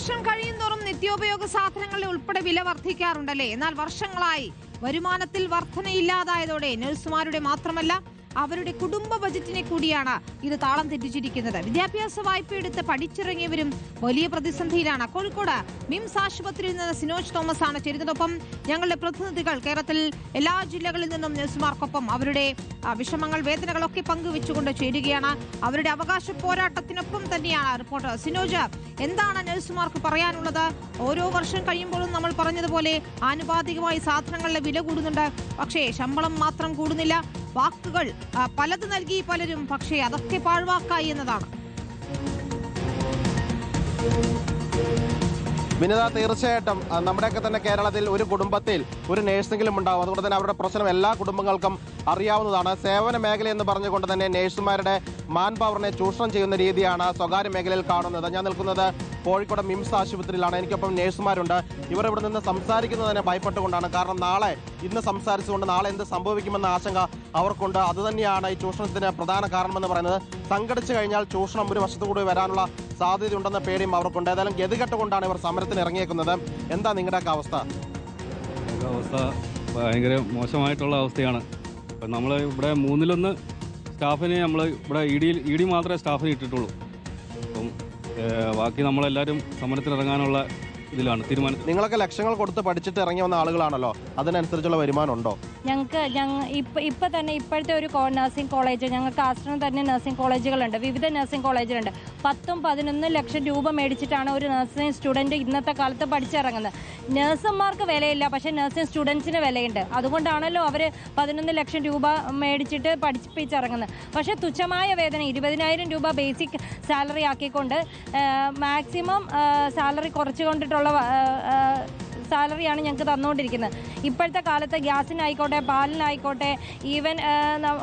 വർഷം കഴിയുന്തോറും നിത്യോപയോഗ സാധനങ്ങളുടെ ഉൾപ്പെടെ വില വർദ്ധിക്കാറുണ്ടല്ലേ? എന്നാൽ വർഷങ്ങളായി വരുമാനത്തിൽ വർധനയില്ലാതായതോടെ നഴ്സുമാരുടെ മാത്രമല്ല അവരുടെ കുടുംബ ബജറ്റിനെ കൂടിയാണ് ഇത് താളം തെറ്റിച്ചിരിക്കുന്നത്. വിദ്യാഭ്യാസ വായ്പ എടുത്ത് പഠിച്ചിറങ്ങിയവരും വലിയ പ്രതിസന്ധിയിലാണ്. കോഴിക്കോട് മിംസ് ആശുപത്രിയിൽ നിന്ന് സിനോജ് തോമസ് ആണ് ചേരുന്നതൊപ്പം ഞങ്ങളുടെ പ്രതിനിധികൾ കേരളത്തിൽ എല്ലാ ജില്ലകളിൽ നിന്നും നഴ്സുമാർക്കൊപ്പം അവരുടെ വിഷമങ്ങൾ വേദനകളൊക്കെ പങ്കുവെച്ചുകൊണ്ട് ചേരുകയാണ്. അവരുടെ അവകാശ പോരാട്ടത്തിനൊപ്പം തന്നെയാണ് റിപ്പോർട്ടർ. സിനോജ്, എന്താണ് നഴ്സുമാർക്ക് പറയാനുള്ളത്? ഓരോ വർഷം കഴിയുമ്പോഴും നമ്മൾ പറഞ്ഞതുപോലെ ആനുപാതികമായി സാധനങ്ങളുടെ വില കൂടുന്നുണ്ട്, പക്ഷേ ശമ്പളം മാത്രം കൂടുന്നില്ല. വാക്കുകൾ പലത് നൽകി പലരും, പക്ഷേ അതൊക്കെ പാഴ്വാക്കായി എന്നതാണ്. വിനിത, തീർച്ചയായിട്ടും നമ്മുടെയൊക്കെ തന്നെ കേരളത്തിൽ ഒരു കുടുംബത്തിൽ ഒരു നേഴ്സെങ്കിലും ഉണ്ടാവും. അതുകൊണ്ട് തന്നെ അവരുടെ പ്രശ്നം എല്ലാ കുടുംബങ്ങൾക്കും അറിയാവുന്നതാണ്. സേവന മേഖല എന്ന് പറഞ്ഞുകൊണ്ട് തന്നെ നേഴ്സുമാരുടെ മാൻ പവറിനെ ചൂഷണം ചെയ്യുന്ന രീതിയാണ് സ്വകാര്യ മേഖലയിൽ കാണുന്നത്. ഞാൻ നിൽക്കുന്നത് കോഴിക്കോട് മിംസ് ആശുപത്രിയിലാണ്. എനിക്കൊപ്പം നേഴ്സുമാരുണ്ട്. ഇവർ ഇവിടെ നിന്ന് സംസാരിക്കുന്നത് തന്നെ ഭയപ്പെട്ടുകൊണ്ടാണ്. കാരണം ഇന്ന് സംസാരിച്ചുകൊണ്ട് നാളെ എന്ത് സംഭവിക്കുമെന്ന ആശങ്ക അവർക്കുണ്ട്. അതുതന്നെയാണ് ഈ ചൂഷണത്തിന് പ്രധാന കാരണമെന്ന് പറയുന്നത്. സംഘടിച്ചു കഴിഞ്ഞാൽ ചൂഷണം ഒരു വശത്തു കൂടി വരാനുള്ള സാധ്യതയുണ്ടെന്ന പേടിയും അവർക്കുണ്ട്. ഏതായാലും ഗതികെട്ടുകൊണ്ടാണ് ഇവർ സമരത്തിന് ഇറങ്ങിയേക്കുന്നത്. എന്താ നിങ്ങളുടെയൊക്കെ അവസ്ഥ? അവസ്ഥ ഭയങ്കര മോശമായിട്ടുള്ള അവസ്ഥയാണ്. ഇപ്പം നമ്മൾ ഇവിടെ 1/3 സ്റ്റാഫിനെ നമ്മൾ ഇവിടെ ഇ ഡി മാത്രമേ സ്റ്റാഫിന് ഇട്ടിട്ടുള്ളൂ. അപ്പം ബാക്കി നമ്മളെല്ലാവരും സമരത്തിനിറങ്ങാനുള്ള ഇതിലാണ് തീരുമാനം. നിങ്ങളൊക്കെ ലക്ഷങ്ങൾ കൊടുത്ത് പഠിച്ചിട്ട് ഇറങ്ങി വന്ന ആളുകളാണല്ലോ, അതിനനുസരിച്ചുള്ള വരുമാനം ഉണ്ടോ? ഇപ്പം തന്നെ ഇപ്പോഴത്തെ ഒരു നഴ്സിംഗ് കോളേജ്, ഞങ്ങൾക്ക് ആശ്രമം തന്നെ നഴ്സിംഗ് കോളേജുകളുണ്ട്, വിവിധ നഴ്സിംഗ് കോളേജുകളുണ്ട്. 10-11 ലക്ഷം രൂപ മേടിച്ചിട്ടാണ് ഒരു നഴ്സിംഗ് സ്റ്റുഡൻറ്റ് ഇന്നത്തെ കാലത്ത് പഠിച്ചിറങ്ങുന്നത്. നഴ്സുമാർക്ക് വിലയില്ല, പക്ഷേ നഴ്സിംഗ് സ്റ്റുഡൻസിന് വിലയുണ്ട്. അതുകൊണ്ടാണല്ലോ അവർ 11 ലക്ഷം രൂപ മേടിച്ചിട്ട് പഠിപ്പിച്ചിറങ്ങുന്നത്. പക്ഷേ തുച്ഛമായ വേതന 20,000 രൂപ ബേസിക് സാലറി ആക്കിക്കൊണ്ട് മാക്സിമം സാലറി കുറച്ചുകൊണ്ടിട്ടുള്ള സാലറിയാണ് ഞങ്ങൾക്ക് തന്നുകൊണ്ടിരിക്കുന്നത്. ഇപ്പോഴത്തെ കാലത്ത് ഗ്യാസിനായിക്കോട്ടെ, പാലിനായിക്കോട്ടെ, ഈവൻ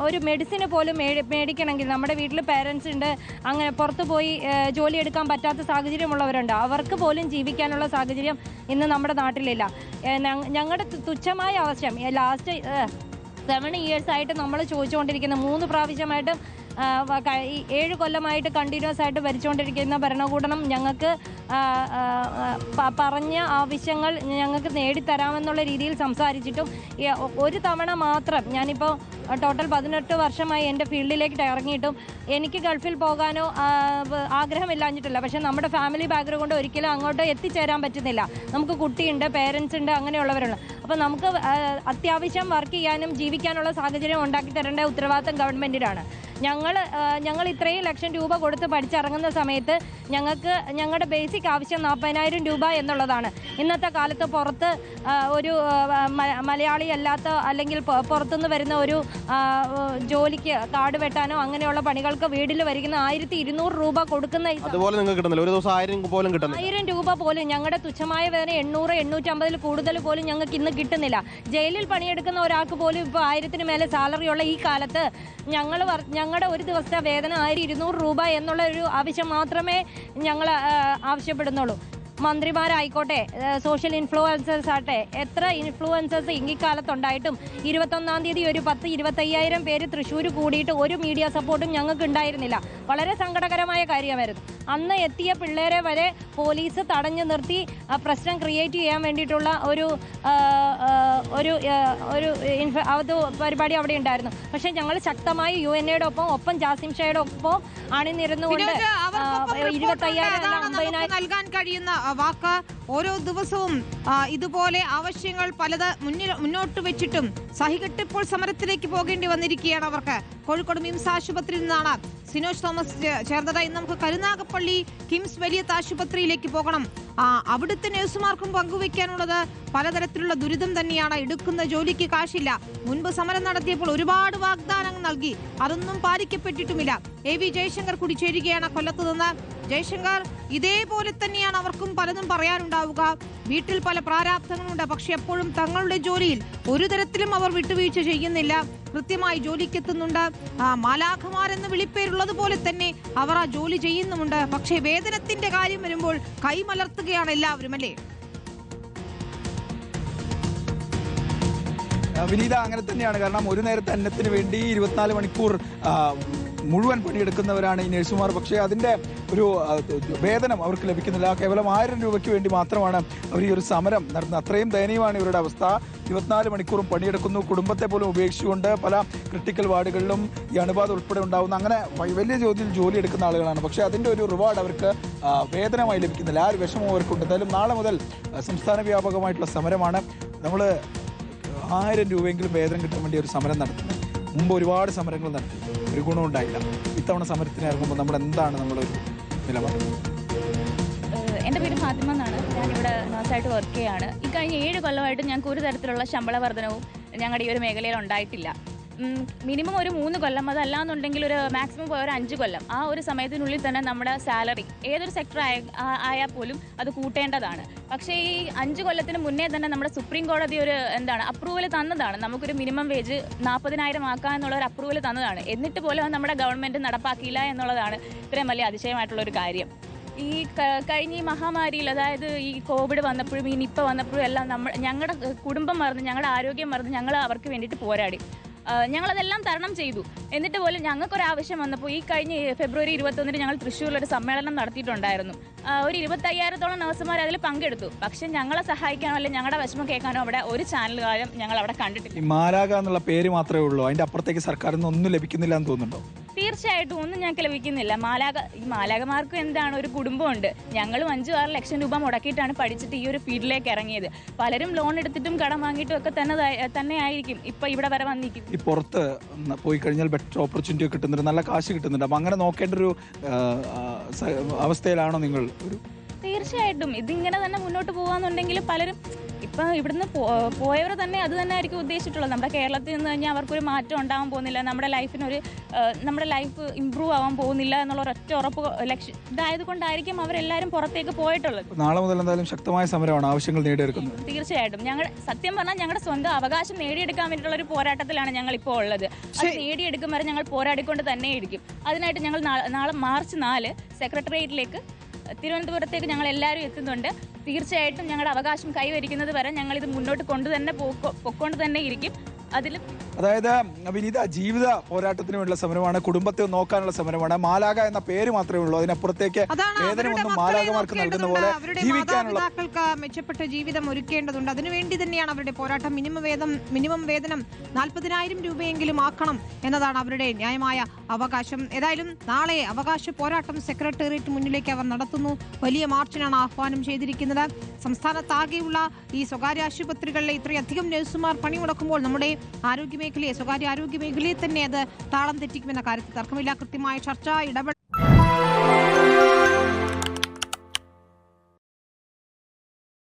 ഒരു മെഡിസിന് പോലും മേടിക്കണമെങ്കിൽ നമ്മുടെ വീട്ടിൽ പേരൻസ് ഉണ്ട്, അങ്ങനെ പുറത്തു പോയി ജോലിയെടുക്കാൻ പറ്റാത്ത സാഹചര്യമുള്ളവരുണ്ട്. അവർക്ക് പോലും ജീവിക്കാനുള്ള സാഹചര്യം ഇന്ന് നമ്മുടെ നാട്ടിലില്ല. ഞങ്ങളുടെ തുച്ഛമായ ആവശ്യം ലാസ്റ്റ് 7 ഇയേഴ്സായിട്ട് നമ്മൾ ചോദിച്ചുകൊണ്ടിരിക്കുന്ന 3 പ്രാവശ്യമായിട്ടും 7 കൊല്ലമായിട്ട് കണ്ടിന്യൂസ് ആയിട്ട് ഭരിച്ചുകൊണ്ടിരിക്കുന്ന ഭരണകൂടം ഞങ്ങൾക്ക് പറഞ്ഞ ആവശ്യങ്ങൾ ഞങ്ങൾക്ക് നേടിത്തരാമെന്നുള്ള രീതിയിൽ സംസാരിച്ചിട്ടും ഒരു തവണ മാത്രം, ഞാനിപ്പോൾ ടോട്ടൽ 18 വർഷമായി എൻ്റെ ഫീൽഡിലേക്ക് ഇറങ്ങിയിട്ടും എനിക്ക് ഗൾഫിൽ പോകാനോ ആഗ്രഹമില്ലാഞ്ഞിട്ടില്ല. പക്ഷേ നമ്മുടെ ഫാമിലി ബാക്ക്ഗ്രൗണ്ട് ഒരിക്കലും അങ്ങോട്ട് എത്തിച്ചേരാൻ പറ്റുന്നില്ല. നമുക്ക് കുട്ടിയുണ്ട്, പേരൻസ് ഉണ്ട്, അങ്ങനെയുള്ളവരുണ്ട്. അപ്പോൾ നമുക്ക് അത്യാവശ്യം വർക്ക് ചെയ്യാനും ജീവിക്കാനുള്ള സാഹചര്യം ഉണ്ടാക്കി തരേണ്ട ഉത്തരവാദിത്തം ഗവൺമെൻറ്റിനാണ്. ഞങ്ങൾ ഇത്രയും ലക്ഷം രൂപ കൊടുത്ത് പഠിച്ചിറങ്ങുന്ന സമയത്ത് ഞങ്ങളുടെ ബേസിക് ആവശ്യം 40,000 രൂപ എന്നുള്ളതാണ്. ഇന്നത്തെ കാലത്ത് പുറത്ത് ഒരു മലയാളി അല്ലാത്ത അല്ലെങ്കിൽ പുറത്തുനിന്ന് വരുന്ന ഒരു ജോലിക്ക് കാട് വെട്ടാനോ അങ്ങനെയുള്ള പണികൾക്ക് വീട്ടിൽ വരിക്കുന്ന 1,200 രൂപ കൊടുക്കുന്ന 1,000 രൂപ പോലും ഞങ്ങളുടെ തുച്ഛമായ വേദന 800-850 കൂടുതൽ പോലും ഞങ്ങൾക്ക് ഇന്ന് കിട്ടുന്നില്ല. ജയിലിൽ പണിയെടുക്കുന്ന ഒരാൾക്ക് പോലും ഇപ്പോൾ 1,000-ന് മേലെ സാലറിയുള്ള ഈ കാലത്ത് ഞങ്ങളുടെ ഒരു ദിവസത്തെ വേതനം 1,200 രൂപ എന്നുള്ള ഒരു ആവശ്യം മാത്രമേ ഞങ്ങൾ ആവശ്യപ്പെടുന്നുള്ളൂ. മന്ത്രിമാരായിക്കോട്ടെ, സോഷ്യൽ ഇൻഫ്ലുവൻസേഴ്സ് ആട്ടെ, എത്ര ഇൻഫ്ലുവൻസേഴ്സ് ഇക്കാലത്തുണ്ടായിട്ടും 21-ാം തീയതി ഒരു 10-25,000 പേര് തൃശ്ശൂർ കൂടിയിട്ട് ഒരു മീഡിയ സപ്പോർട്ടും ഞങ്ങൾക്ക് ഉണ്ടായിരുന്നില്ല. വളരെ സങ്കടകരമായ കാര്യമായിരുന്നു. അന്ന് എത്തിയ പിള്ളേരെ വരെ പോലീസ് തടഞ്ഞു നിർത്തി പ്രശ്നം ക്രിയേറ്റ് ചെയ്യാൻ വേണ്ടിയിട്ടുള്ള ഒരു പരിപാടി അവിടെ ഉണ്ടായിരുന്നു. പക്ഷേ ഞങ്ങൾ ശക്തമായി UNAയുടെ ഒപ്പം ജാസിം ഷായുടെ ഒപ്പം അണിനിരന്നുകൊണ്ട് 25,000 നൽകാൻ കഴിയുന്ന വാക്ക് ഓരോ ദിവസവും ഇതുപോലെ ആവശ്യങ്ങൾ പലത് മുന്നോട്ട് വെച്ചിട്ടും സഹികെട്ടിപ്പോൾ സമരത്തിലേക്ക് പോകേണ്ടി വന്നിരിക്കുകയാണ് അവർക്ക്. കോഴിക്കോട് മിംസ് ആശുപത്രിയിൽ നിന്നാണ് സിനോജ് തോമസ് ചേർന്നത്. ഇന്ന് നമുക്ക് കരുനാഗപ്പള്ളി കിംസ് വലിയ ആശുപത്രിയിലേക്ക് പോകണം. അവിടുത്തെ നഴ്സുമാർക്കും പങ്കുവെക്കാനുള്ളത് പലതരത്തിലുള്ള ദുരിതം തന്നെയാണ്. എടുക്കുന്ന ജോലിക്ക് കാശില്ല. മുൻപ് സമരം നടത്തിയപ്പോൾ ഒരുപാട് വാഗ്ദാനങ്ങൾ നൽകി, അതൊന്നും പാലിക്കപ്പെട്ടിട്ടുമില്ല. AV ജയശങ്കർ കൂടി ചേരുകയാണ് കൊല്ലത്ത് നിന്ന്. ജയശങ്കർ, ഇതേപോലെ തന്നെയാണ് അവർക്കും പലതും പറയാനുണ്ടാവുക. വീട്ടിൽ പല പ്രാരാബ്ധങ്ങളുണ്ട്, പക്ഷെ എപ്പോഴും തങ്ങളുടെ ജോലിയിൽ ഒരു തരത്തിലും അവർ വിട്ടുവീഴ്ച ചെയ്യുന്നില്ല. കൃത്യമായി ജോലിക്കെത്തുന്നുണ്ട്. മാലാഖമാരെന്ന് വിളിപ്പേരുള്ളത് പോലെ തന്നെ അവർ ആ ജോലി ചെയ്യുന്നുമുണ്ട്. പക്ഷേ വേതനത്തിന്റെ കാര്യം വരുമ്പോൾ കൈമലർത്തുകയാണ് എല്ലാവരും, അല്ലേ? വിനീത, അങ്ങനെ തന്നെയാണ്. കാരണം ഒരു നേരത്തെ അന്നത്തിന് വേണ്ടി 24 മണിക്കൂർ മുഴുവൻ പണിയെടുക്കുന്നവരാണ് ഈ നഴ്സുമാർ. പക്ഷേ അതിൻ്റെ ഒരു വേതനം അവർക്ക് ലഭിക്കുന്നില്ല. കേവലം 1000 രൂപയ്ക്ക് വേണ്ടി മാത്രമാണ് അവർ ഈ ഒരു സമരം നടത്തുന്നത്. അത്രയും ദയനീയമാണ് ഇവരുടെ അവസ്ഥ. 24 മണിക്കൂറും പണിയെടുക്കുന്നു. കുടുംബത്തെ പോലും ഉപേക്ഷിച്ചുകൊണ്ട് പല ക്രിട്ടിക്കൽ വാർഡുകളിലും ഈ അണുബാധ ഉൾപ്പെടെ ഉണ്ടാകുന്ന അങ്ങനെ വലിയ തോതിൽ ജോലി എടുക്കുന്ന ആളുകളാണ്. പക്ഷേ അതിൻ്റെ ഒരു റിവാർഡ് അവർക്ക് വേതനമായി ലഭിക്കുന്നില്ല. ആ ഒരു വിഷമം അവർക്കുണ്ട്. എന്തായാലും നാളെ മുതൽ സംസ്ഥാന വ്യാപകമായിട്ടുള്ള സമരമാണ്. നമ്മൾ 1000 രൂപയെങ്കിലും വേതനം കിട്ടാൻ വേണ്ടി ഒരു സമരം നടത്തുന്നത്. മുമ്പ് ഒരുപാട് സമരങ്ങൾ നടത്തി, ഒരു ഗുണം ഉണ്ടായില്ല. ഇത്തവണ സമരത്തിന് ഇറങ്ങുമ്പോൾ നമ്മൾ എന്താണ് നമ്മളൊരു നിലപാട്? എൻ്റെ പേര് ഫാത്തിമ എന്നാണ്. ഞാനിവിടെ നഴ്സായിട്ട് വർക്ക് ചെയ്യുകയാണ്. ഈ കഴിഞ്ഞ 7 കൊല്ലമായിട്ട് ഞങ്ങൾക്ക് ഒരു തരത്തിലുള്ള ശമ്പള വർധനവും ഞങ്ങളുടെ ഈ ഒരു മേഖലയിൽ ഉണ്ടായിട്ടില്ല. മിനിമം ഒരു 3 കൊല്ലം, അതല്ലാന്നുണ്ടെങ്കിൽ ഒരു മാക്സിമം പോയ ഒരു 5 കൊല്ലം, ആ ഒരു സമയത്തിനുള്ളിൽ തന്നെ നമ്മുടെ സാലറി ഏതൊരു സെക്ടർ ആയാൽ പോലും അത് കൂട്ടേണ്ടതാണ്. പക്ഷേ ഈ 5 കൊല്ലത്തിന് മുന്നേ തന്നെ നമ്മുടെ സുപ്രീം കോടതി ഒരു അപ്രൂവൽ തന്നതാണ്. നമുക്കൊരു മിനിമം വേജ് 40,000 ആക്കുക എന്നുള്ള ഒരു അപ്രൂവൽ തന്നതാണ്. എന്നിട്ട് പോലും നമ്മുടെ ഗവൺമെൻറ് നടപ്പാക്കിയില്ല എന്നുള്ളതാണ് ഇത്രയും വലിയ അതിശയമായിട്ടുള്ളൊരു കാര്യം. ഈ കഴിഞ്ഞ ഈ മഹാമാരിയിൽ, അതായത് ഈ കോവിഡ് വന്നപ്പോഴും ഈ നിപ്പ വന്നപ്പോഴും എല്ലാം ഞങ്ങളുടെ കുടുംബം മറന്ന്, ഞങ്ങളുടെ ആരോഗ്യം മറന്ന് ഞങ്ങൾ അവർക്ക് വേണ്ടിയിട്ട് പോരാടി. ഞങ്ങളതെല്ലാം തരണം ചെയ്തു. എന്നിട്ട് പോലും ഞങ്ങൾക്കൊരാവശ്യം വന്നപ്പോൾ ഈ കഴിഞ്ഞ ഫെബ്രുവരി 21 ഞങ്ങൾ തൃശ്ശൂരിലൊരു സമ്മേളനം നടത്തിയിട്ടുണ്ടായിരുന്നു. ഒരു 25,000-ഓളം നഴ്സുമാർ അതിൽ പങ്കെടുത്തു. പക്ഷെ ഞങ്ങളെ സഹായിക്കാനോ അല്ലെങ്കിൽ ഞങ്ങളുടെ വിഷമം കേൾക്കാനോ അവിടെ ഒരു ചാനലുകാരും ഞങ്ങൾ അവിടെ കണ്ടിട്ടില്ല. ഈ മാലാഖ എന്നുള്ള പേര് മാത്രമേ ഉള്ളൂ, അതിൻ്റെ അപ്പുറത്തേക്ക് സർക്കാരിൽ നിന്ന് ഒന്നും ലഭിക്കുന്നില്ല എന്ന് തോന്നുന്നുണ്ടോ? തീർച്ചയായിട്ടും ഒന്നും ഞങ്ങൾക്ക് ലഭിക്കുന്നില്ല. ഈ മാലാഖമാർക്കും ഒരു കുടുംബമുണ്ട്. ഞങ്ങളും 5-6 ലക്ഷം രൂപ മുടക്കിയിട്ടാണ് പഠിച്ചിട്ട് ഈ ഒരു ഫീൽഡിലേക്ക് ഇറങ്ങിയത്. പലരും ലോൺ എടുത്തിട്ടും കടം വാങ്ങിയിട്ടും ഒക്കെ തന്നെ ആയിരിക്കും ഇപ്പൊ ഇവിടെ വരെ വന്നിരിക്കും. ഈ പുറത്ത് പോയി കഴിഞ്ഞാൽ ബെറ്റർ ഓപ്പർച്യൂണിറ്റി കിട്ടുന്നുണ്ട്, നല്ല കാശ് കിട്ടുന്നുണ്ട്. അപ്പം അങ്ങനെ നോക്കേണ്ട ഒരു അവസ്ഥയിലാണോ നിങ്ങൾ? തീർച്ചയായിട്ടും ഇതിങ്ങനെ തന്നെ മുന്നോട്ട് പോകാന്നുണ്ടെങ്കിൽ പലരും ഇപ്പം ഇവിടുന്ന് പോയവർ തന്നെ അത് തന്നെ ആയിരിക്കും ഉദ്ദേശിച്ചിട്ടുള്ളത്. നമ്മുടെ കേരളത്തിൽ നിന്ന് കഴിഞ്ഞാൽ അവർക്കൊരു മാറ്റം ഉണ്ടാകാൻ പോകുന്നില്ല, നമ്മുടെ ലൈഫ് ഇമ്പ്രൂവ് ആവാൻ പോകുന്നില്ല എന്നുള്ള ഒരൊറ്റ ഉറപ്പ് ഇതായത് കൊണ്ടായിരിക്കും അവരെല്ലാവരും പുറത്തേക്ക് പോയിട്ടുള്ളത്. നാളെ മുതൽ എന്തായാലും ശക്തമായ സമരമാണ്, ആവശ്യങ്ങൾ നേടിയെടുക്കുന്നത്. തീർച്ചയായിട്ടും സത്യം പറഞ്ഞാൽ ഞങ്ങളുടെ സ്വന്തം അവകാശം നേടിയെടുക്കാൻ വേണ്ടിയിട്ടുള്ള ഒരു പോരാട്ടത്തിലാണ് ഞങ്ങൾ ഇപ്പോൾ ഉള്ളത്. അത് നേടിയെടുക്കും വരെ ഞങ്ങൾ പോരാടിക്കൊണ്ട് തന്നെ ഇരിക്കും. അതിനായിട്ട് ഞങ്ങൾ നാളെ മാർച്ച് 4 സെക്രട്ടേറിയറ്റിലേക്ക് തിരുവനന്തപുരത്തേക്ക് ഞങ്ങൾ എല്ലാവരും എത്തുന്നുണ്ട്. തീർച്ചയായിട്ടും ഞങ്ങളുടെ അവകാശം കൈവരിക്കുന്നത് വരെ ഞങ്ങൾ ഇത് മുന്നോട്ട് പൊക്കൊണ്ട് തന്നെ ഇരിക്കും. അതായത് വിനീത, ജീവിത പോരാട്ടത്തിന് വേണ്ടിയുള്ള സമരമാണ്, കുടുംബത്തെ നോക്കാനുള്ള സമരമാണ്. മാലാഖ എന്ന പേര് മാത്രമേ ഉള്ളൂ, അതിനപ്പുറത്തേക്ക് വേതനമൊന്നും മാലാഖമാർക്ക് നൽകുന്ന പോലെ ജീവിക്കാനുള്ള മെച്ചപ്പെട്ട ജീവിതം ഒരുക്കേണ്ടതുണ്ട്. അതിനുവേണ്ടി തന്നെയാണ് അവരുടെ പോരാട്ടം. മിനിമം വേതനം 40,000 രൂപയെങ്കിലും ആക്കണം എന്നതാണ് അവരുടെ ന്യായമായ അവകാശം. ഏതായാലും നാളെ അവകാശ പോരാട്ടം സെക്രട്ടേറിയറ്റ് മുന്നിലേക്ക് അവർ നടത്തുന്നു. വലിയ മാർച്ചിനാണ് ആഹ്വാനം ചെയ്തിരിക്കുന്നത്. സംസ്ഥാനത്താകെയുള്ള ഈ സ്വകാര്യ ആശുപത്രികളിലെ ഇത്രയധികം നഴ്സുമാർ പണിമുടക്കുമ്പോൾ നമ്മുടെ സ്വകാര്യ ആരോഗ്യ മേഖലയെ തന്നെ അത് താളം തെറ്റിക്കുമെന്ന കാര്യത്തിൽ തർക്കമില്ല. കൃത്യമായ ചർച്ച, ഇടപെടൽ